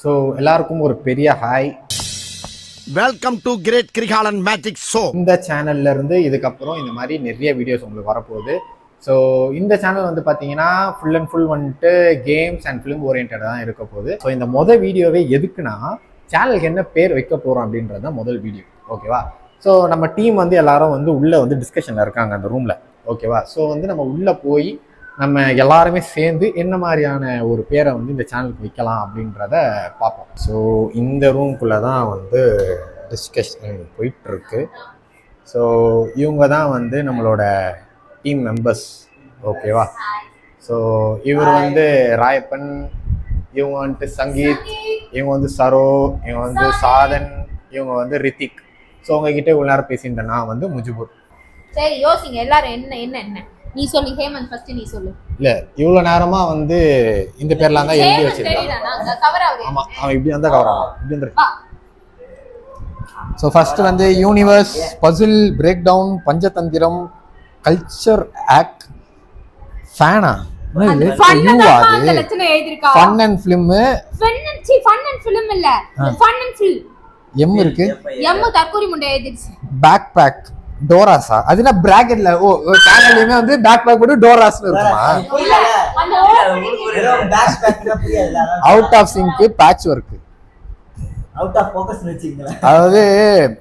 So எல்லாருக்கும் ஒரு பெரிய hi. Welcome to great Kirikalan magic show. இந்த சேனல்ல இருந்து இதுக்கப்புறம் இந்த மாதிரி நிறைய வீடியோஸ் உங்களுக்கு வரப்போகுது. ஸோ இந்த சேனல் வந்து பார்த்தீங்கன்னா ஃபுல் அண்ட் ஃபுல் வந்துட்டு கேம்ஸ் அண்ட் ஃபிலிம் ஓரியன்டாக தான் இருக்க போகுது. ஸோ இந்த வீடியோவே எதுக்குன்னா சேனலுக்கு என்ன பேர் வைக்க போகிறோம் அப்படின்றது தான் முதல் வீடியோ. ஓகேவா? ஸோ நம்ம டீம் வந்து எல்லாரும் வந்து உள்ளே வந்து டிஸ்கஷனில் இருக்காங்க அந்த ரூமில். ஓகேவா? ஸோ வந்து நம்ம உள்ளே போய் நம்ம எல்லாருமே சேர்ந்து என்ன மாதிரியான ஒரு பேரை வந்து இந்த சேனலுக்கு வைக்கலாம் அப்படின்றத பார்ப்போம். ஸோ இந்த ரூம்குள்ளே தான் வந்து டிஸ்கஷன் போயிட்டுருக்கு. ஸோ இவங்க தான் வந்து நம்மளோட டீம் மெம்பர்ஸ். ஓகேவா? ஸோ இவர் வந்து ராயப்பன், இவங்க வந்துட்டு சங்கீத், இவங்க வந்து சரோ, இவங்க வந்து சாதன், இவங்க வந்து ரித்திக். ஸோ உங்ககிட்ட இவ்வளோ நேரம் பேசியிருந்தேன் நான் வந்து முஜிபுர். சரி யோசிங்க எல்லாரும் என்ன என்ன என்ன நீ சொல்லு ஹேமந்த் ஃபர்ஸ்ட் நீ சொல்லு. இல்ல இவ்வளவு நேரமா வந்து இந்த பேர்லாம் தான் எழுதி வச்சிருக்காங்க. ஆமா அவன் இப்படி வந்தா கவர் ஆகும். இப்படி வந்து ஸோ ஃபர்ஸ்ட் வந்து universe, puzzle, break down, Panchatantra, culture act, ஃபேனா fun and film. Fun and film இல்ல ஃபன் அண்ட் ஃபில் எம் இருக்கு. எம் தற்கொலை முண்டை எழுதிருச்சு. Back back டோராஸா? அதுனா பிராக்கெட்ல ஓ சேனல்லையுமே வந்து பேக் பேக் போட்டு டோராஸ்னு இருக்குமா? Out of sync, patchwork, out of focus வெச்சீங்களா? அதாவது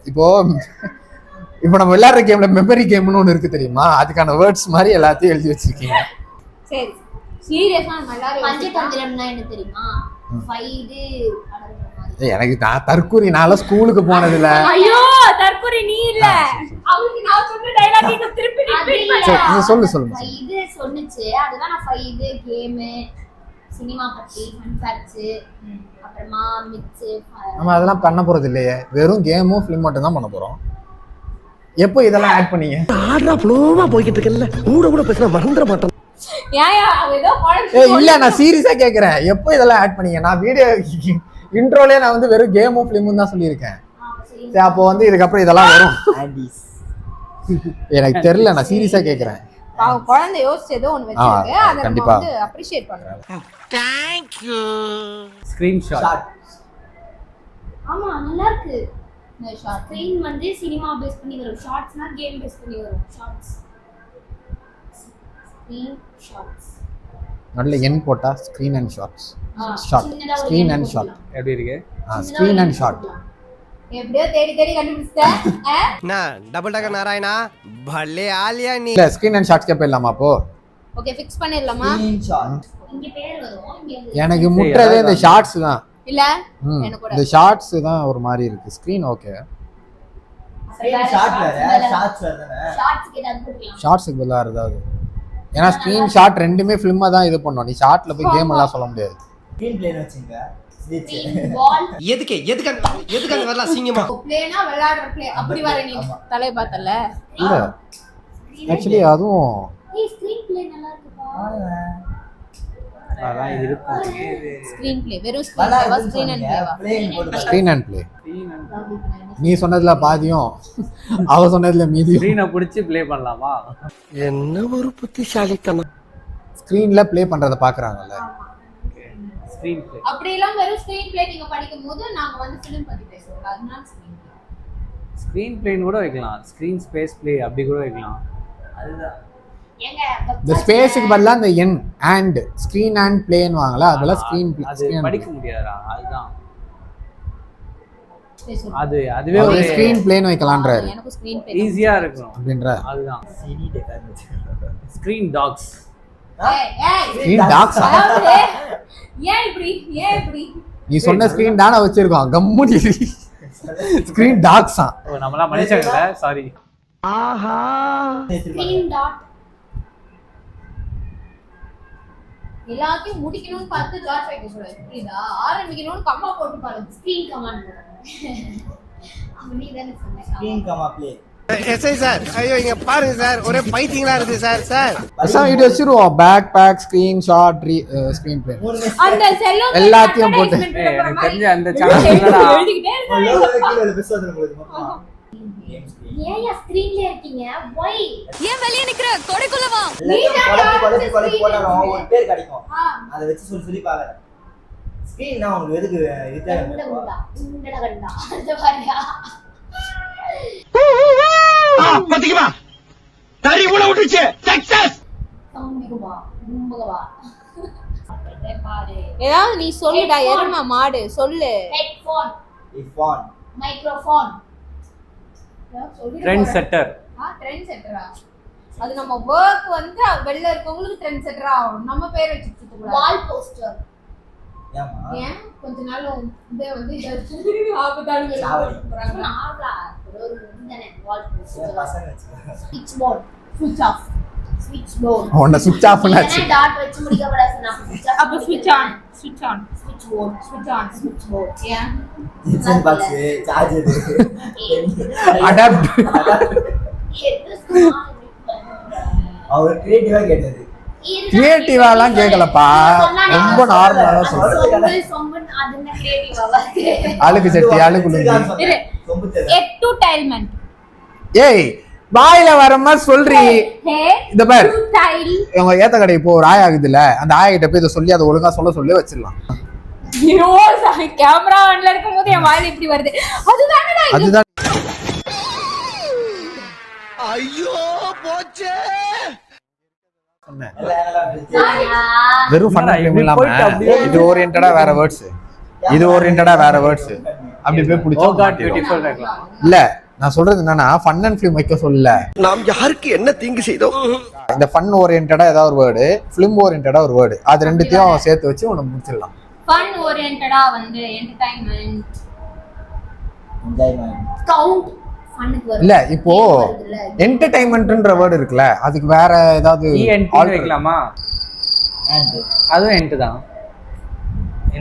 இப்போ நம்ம விளையாடுற கேம்ல மெமரி கேம்னு ஒன்னு இருக்கு தெரியுமா? அதுக்கான வேர்ட்ஸ் மாதிரி எல்லாத்தையும் எழுதி வச்சிருக்கீங்க. சரி சீரியஸா நம்ம எல்லாரும் பஞ்சதந்திரம்னா என்ன தெரியுமா? ஃபைடு எனக்கு நான் தற்கூரி நாள ஸ்கூலுக்கு போனதில்ல. ஐயோ தற்கூரி நீ இல்ல. அவளுக்கு நான் சொன்ன டயலாக் நீ திருப்பி ரிப்பீட் பண்ணு. சொல்லு. இது சொன்னுச்சு. அதுதான் நான் ஃபைடு கேம், சினிமா பத்தி, ஃபன் ஃபேக்ட்ஸ், அப்புறமா மிக்ஸ். நம்ம அதெல்லாம் பண்ண போறது இல்லையே. வெறும் கேமும் ஃபிலிம் மட்டும் தான் பண்ண போறோம். எப்போ இதெல்லாம் ஆட் பண்ணீங்க? ஆடா ஃப்ளோவா போயிட்டு இருக்கல்ல. கூட பேசினா மறந்துற மாட்டேன். இல்ல நான் சீரியஸா கேக்குறேன். எப்போ இதெல்லாம் ஆட் பண்ணீங்க? நான் வீடியோ இன்ட்ரோலயே நான் வந்து வெறும் கேமும் ஃபிலிமும் தான் சொல்லியிருக்கேன். சரி அப்போ வந்து இதுக்கப்புறம் இதெல்லாம் வரும் எனக்கு தெரியல. நான் சீரியஸா கேக்குறேன். குழந்தை யோசிச்சு ஏதோ ஒன்னு வச்சிருக்கு. அத நம்ம வந்து அப்ரிஷியேட் பண்றோம். Thank you. ஸ்கிரீன்ஷாட். ஆமா நல்லா இருக்கு. ஸ்கிரீன் வந்து சினிமா பேஸ் பண்ணி வரும். ஷார்ட்ஸ்னா கேம் பேஸ் பண்ணி வரும். ஷார்ட்ஸ் ஸ்கிரீன் ஷார்ட்ஸ் நல்ல என் போட்டா screen and shorts. Short screen and short எப்படி இருக்கு? ஸ்கிரீன் அண்ட் ஷார்ட் எப்படியோ தேடி கண்டுபிடிச்சேன். நான் டபுள் டக்கர் நாராயணா பல்லே ஆலியா நீ. இல்ல ஸ்கிரீன் அண்ட் ஷார்ட்ஸ் கேப்பலாமா? அப்போ ஓகே ஃபிக்ஸ் பண்ணிரலாமா? இங்க பேர் வரும். இங்க எனக்கு முற்றதே இந்த ஷார்ட்ஸ் தான். இல்ல எனக்கு கூட இந்த ஷார்ட்ஸ் தான் ஒரு மாதிரி இருக்கு. Screen okay. ஸ்கிரீன் ஷாட் வேற, ஷார்ட்ஸ் வேறதானே? ஷார்ட்ஸ் கிட்ட போடலாம். ஷார்ட்ஸ்க்கு பதிலா இருக்காது. ஏன்னா ஸ்கிரீன் ஷாட் ரெண்டுமே ஃபிலிமா தான் இது பண்ணோம். நீ ஷார்ட்ல போய் கேம் எல்லாம் சொல்ல முடியாது. ஸ்கிரீன் பிளேன் வச்சீங்க. ஸ்கிரீன் பால் எதுக்கு வரலாம் சிங்கமா? பிளேனா விளையாடுற பிளே அப்படி வர நீ தலை பார்த்தல. இல்ல एक्चुअली அதுவும் ஏய் ஸ்கிரீன் பிளே நல்லா இருக்குப்பா. அதான் இருக்கும். ஸ்கிரீன் பிளே வெறும் ஸ்கிரீன் பிளேவா ஸ்கிரீன் அண்ட் பிளேவா? பிளேன் போடுங்க. Screen and play. நீ சொன்னதுல பாதியும் அவ சொன்னதுல மீதியும். ஸ்கிரீனை பிடிச்சி ப்ளே பண்ணலாமா? என்ன ஒரு புத்திசாலித்தனம். ஸ்கிரீன்ல ப்ளே பண்றத பாக்குறாங்கல்ல. Screen play. அப்படி எல்லாம் வெறும் ஸ்கிரீன் பிளே நீங்க படிக்கும்போது நாங்க வந்து ஃபிலிம் பத்தி பேசுவோம். அதனால ஸ்கிரீன் பிளே. ஸ்கிரீன் ப்ளேன்னு கூட வைக்கலாம். ஸ்கிரீன் ஸ்பேஸ் ப்ளே அப்படி கூட வைக்கலாம். அதுதான் ஏங்க இந்த ஸ்பேஸ்க்கு பதிலா இந்த என் அண்ட் ஸ்கிரீன் அண்ட் ப்ளேன்னு வாங்கல. அதெல்லாம் ஸ்கிரீன் அது படிக்க முடியாதா? அதுதான் பேசுவோம். அதுவே ஒரு ஸ்கிரீன் ப்ளேன்னு வைக்கலாம்ன்றாரு. எனக்கு ஸ்கிரீன் பிளே ஈஸியா இருக்கும் அப்படின்ற அதுதான். சிடி டெக்கர் வச்சீங்க. ஸ்கிரீன் டாக்ஸ். ஏய் ஸ்கிரீன் டாக்ஸ். ஏன் இப்படி நீ சொன்ன ஸ்கிரீன் தான வச்சிருக்கோம். கம்முனி ஸ்கிரீன் டாக்ஸா? ஓ நம்மலாம் மனுஷங்கல சாரி. ஆஹா ஸ்கிரீன் டாட் எல்லாத்தையும் முடிக்கணும்னு பார்த்து டாட் வைக்க கூடாது. புரியுதா? ஆரம்பிக்கணும்னு கம்மா போட்டு பாருங்க. ஸ்கிரீன் கமாண்ட் நீ தானே சொன்ன. Screen comma play. SI sir ஐயோ இங்க பாருங்க சார் ஒரே பைத்தியங்களா இருக்கு சார். அதான் இது வச்சிருவோம். Back back screen shot screen play அந்த செல்லோ எல்லாத்தையும் போட்டு எனக்கு தெரிஞ்ச அந்த சேனல் இல்லடா. எழுதிட்டே ஒரு லோகோல கீழ ஒரு பிஸ் வந்துருக்கு மொத்தம். ஏயா ஸ்கிரீன்ல இருக்கீங்க? why ஏன் வெளிய நிக்கற? தொடைக்குள்ள வா. நீ கொலை போட்டாலும் ஒரு பேர் கிடைக்கும். அத வச்சு சொல்லி பாக்குறேன். ஸ்கிரீன் நான் உங்களுக்கு எதுக்கு இதுதான் கண்டா அந்த மாதிரியா பாத்தீங்களா தறி உள்ள விட்டுச்சு சக்சஸ் சவுண்டிக்குமா கும்பகவா பாரு ஏதாவது நீ சொல்லுடா எருமை மாடு சொல்லு ஹெட்ஃபோன் இஃபான் மைக்ரோஃபோன் ட்ரெண்ட் செட்டர். ட்ரெண்ட் செட்டரா அது நம்ம வர்க் வந்து வெளில இருக்கவங்களுக்கு ட்ரெண்ட் செட்டரா ஆகும் நம்ம பேர் வச்சுட்டு கூடாது வால் போஸ்டர் ஏமா ஏன் கொஞ்ச நாள் இதே வந்து ஆபத்தான நார்மலா ஒரு இன்டர்நெட் வால் போஸ்டர் பசங்க வச்சுக்கோங்க ஸ்விட்ச் போர்ட் ஸ்விட்ச் ஆஃப் ஸ்விட்ச் போர்ட் உன்னை சுவிட்ச் ஆஃப்னு ஆச்சு. என்ன டாட் வச்சு முடிக்கப்படாது நான் அப்ப ஸ்விட்ச் ஆன் ஸ்விட்ச் போர்ட் ஸ்விட்ச் ஆன் ஸ்விட்ச் போர்ட் ஏன் கிச்சன் பாக்ஸ் சார்ஜர் அடாப்ட். அவர் கிரியேட்டிவா கேட்டது கிரியேட்டிவாலாம் கேட்கலப்பா, ரொம்ப நார்மலா தான் சொல்றேன். அழுக்கு சட்டி அழுக்கு லுங்கி. ரொம்ப தெரியல ஹெட் டு டைல்மென்ட் ஏய் வாயில வர மாதிரி சொல்றி. ஹெட் இந்த பார் டு டைல் இவங்க ஏத்த கடை இப்போ ஒரு ஆயா ஆகுதுல்ல, அந்த ஆயா கிட்ட போய் இதை சொல்லி அதை ஒழுங்கா சொல்லி வச்சிடலாம். ஐயோ கேமரா ஆன்ல இருக்கும்போது என் வாயில இப்படி வருது அதுதானடா இது. அதுதான் ஐயோ போச்சே சொன்னேன். வெறும் ஃபன் இப்படி இல்லாம போயிட்டு அப்படியே இது ஓரியன்டா வேற வேர்ட்ஸ், இது ஓரியன்டா வேற வேர்ட்ஸ் அப்படி போய் ஓ பிடிச்சோம். காட் பியூட்டிஃபுல் வைக்கலாம். இல்ல நான் சொல்றது என்னன்னா ஃபன் அண்ட் ஃபிலிம் வைக்க சொல்லல. நாம் யாருக்கு என்ன தீங்கு செய்தோம் இந்த ஃபன் ஓரியன்டா ஏதாவது ஒரு வேர்டு, ஃபிலிம் ஓரியன்டா ஒரு வேர்டு, அது ரெண்டுத்தையும் சேர்த்து வச்சு உன்னை முடிச்சிடலாம். ஃபன் ஓரியன்டடா வந்து என்டர்டைன்மென்ட் என்ஜாய்மென்ட் கவுண்ட் ஃபன்னுக்கு வரும் இல்ல இப்போ என்டர்டைன்மெண்ட்ன்ற வேர்டு இருக்குல்ல, அதுக்கு வேற ஏதாவது ENT வைக்கலாமா? அதுவும் என்ட் தான்.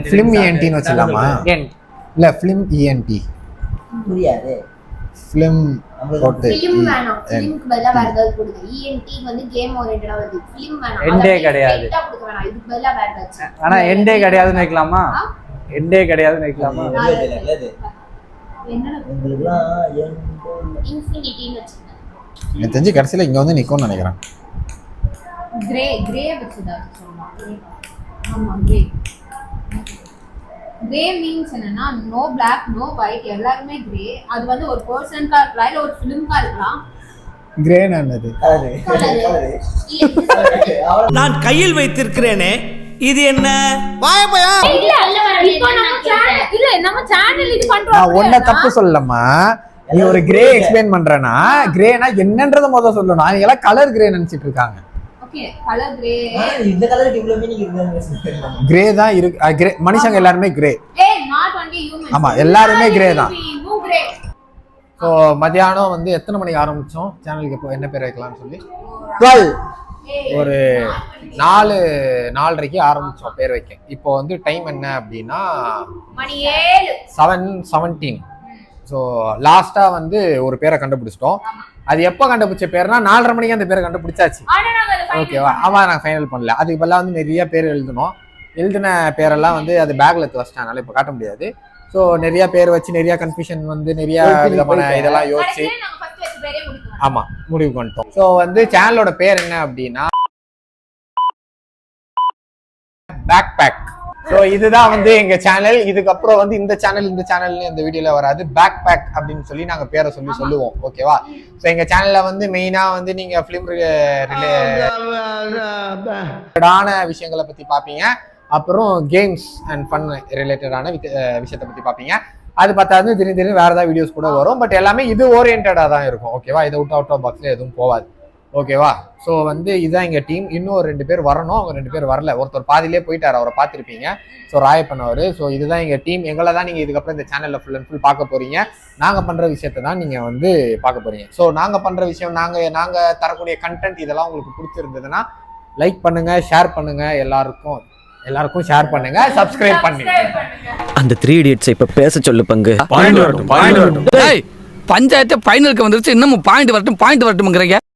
ஃபிலிம் ENTன்னு வச்சுக்கலாமா? என்ட். இல்ல ஃபிலிம் ENT புரியாது ஃபிலிம் போட்டு ஃபிலிம் வேணாம், ஃபிலிம்க்கு பதிலா வேற ஏதாவது கொடுங்க. ENT வந்து கேம் ஓரியன்டடா வருது, ஃபிலிம் வேணாம். எண்டே கிடையாது. ஸ்ட்ரைட்டா கொடுக்க வேணாம், இதுக்கு பதிலா வேற ஏதாச்சும். ஆனா எண்டே கிடையாதுன்னு வைக்கலாமா? எண்டே கிடையாதுன்னு வைக்கலாமா? என்னடா உங்களுக்குலாம் இன்ஃபினிட்டின்னு வச்சுக்கோங்க. எனக்கு தெரிஞ்சு கடைசியில இங்க வந்து நிக்கும்னு நினைக்கிறேன். கிரே வச்சுதா சொல்லலாம். ஆமா கிரே மீன்ஸ் என்னன்னா நோ Black நோ ஒயிட், எல்லாருமே கிரே. அது வந்து ஒரு பர்சன்கா இருக்கலாம் இல்ல ஒரு ஃபிலிம்கா இருக்கலாம். கிரேன் என்னது? நான் கையில் வைத்திருக்கிறேனே இது என்ன வாயப்பையா இல்ல இப்போ நம்ம சேனல் இல்ல நம்ம சேனல் இது பண்றோம். நான் ஒன்ன தப்பு சொல்லலம்மா, நீ ஒரு கிரே எக்ஸ்பிளைன் பண்றேன்னா கிரேனா என்னன்றத முதல்ல சொல்லணும். நீங்க எல்லாம் கலர் கிரே நினைச்சிட்டு இருக்காங்க. Okay colour grey. இந்த கலருக்கு இவ்வளவு மீனிங் இருக்குன்னு கிரே தான் இருக்கு. கிரே மனுஷங்க எல்லாருமே கிரே. ஏய் நாட் ஒன்லி ஹியூமன்ஸ். ஆமா, எல்லாருமே grey தான். கிரே. ஸோ மதியானம் வந்து எத்தனை மணிக்கு ஆரம்பிச்சோம் சேனலுக்கு? இப்போ என்ன பேர் வைக்கலாம்னு சொல்லி 12 ஒரு 4:30க்கு ஆரம்பிச்சோம் பேர் வைக்க. இப்போ வந்து டைம் என்ன அப்படின்னா மணி 7 7:17. ஸோ லாஸ்டா வந்து ஒரு பேரை கண்டுபிடிச்சிட்டோம். அது எப்போ கண்டுபிடிச்ச பேர்னா 4:30 மணிக்கு அந்த பேரை கண்டுபிடிச்சாச்சு. ஆனா நாங்க அத ஓகேவா? ஆமா, நாங்கள் ஃபைனல் பண்ணல. அதுக்கு பதிலாக வந்து நிறைய பேர் எழுதணும். எழுதின பேரெல்லாம் வந்து அது பேக்ல எடுத்து வச்சிட்டாங்க, இப்போ காட்ட முடியாது. ஸோ நிறைய பேர் வச்சு நிறைய கன்ஃபியூஷன் வந்து நிறைய விதமான இதெல்லாம் யோசிச்சு நாங்க ஃபர்ஸ்ட் வச்ச பேரே முடிக்கலாம். ஆமா முடிவு பண்ணிட்டோம். ஸோ வந்து சேனலோட பேர் என்ன அப்படின்னா பேக் பேக். ஸோ இதுதான் வந்து எங்க சேனல். இதுக்கப்புறம் வந்து இந்த சேனல் இந்த வீடியோல வராது, பேக் பேக் அப்படின்னு சொல்லி நாங்க பேரை சொல்லுவோம். ஓகேவா? ஸோ எங்க சேனல்ல வந்து மெயினா வந்து நீங்க ஃபிலிம் ரிலேட்டடான விஷயங்களை பத்தி பாப்பீங்க, அப்புறம் கேம்ஸ் அண்ட் ஃபன் ரிலேட்டடான விஷயத்தை பத்தி பாப்பீங்க. அது பார்த்தாது திடீர்னு வேற ஏதாவது வீடியோஸ் கூட வரும். பட் எல்லாமே இது ஓரியன்டா தான் இருக்கும். ஓகேவா? இதை அவுட் ஆஃப் பாக்ஸ்ல எதுவும் போகாது. ஓகேவா? ஸோ வந்து இதுதான் எங்க டீம். இன்னும் 2 பேர் வரணும், அவங்க 2 பேர் வரல. ஒருத்தர் பாதியிலே போயிட்டார், அவரை பார்த்துருப்பீங்க. ஸோ ராயப்பன் அவரு. ஸோ இதுதான் எங்க டீம். எங்களை தான் நீங்க இதுக்கப்புறம் இந்த சேனல்ல ஃபுல் அண்ட் ஃபுல் பார்க்க போறீங்க. நாங்க பண்ற விஷயத்தை தான் நீங்க வந்து பார்க்க போறீங்க. ஸோ நாங்க பண்ற விஷயம், நாங்க தரக்கூடிய கண்டென்ட் இதெல்லாம் உங்களுக்கு பிடிச்சிருந்ததுன்னா லைக் பண்ணுங்க, ஷேர் பண்ணுங்க, எல்லாருக்கும் ஷேர் பண்ணுங்க, சப்ஸ்கிரைப் பண்ணுங்க. அந்த 3 idiots இப்ப பேச சொல்லு பங்கு. பஞ்சாயத்து ஃபைனலுக்கு வந்துருச்சு, இன்னமும் பாயிண்ட் வரட்டும்ங்கறீங்க.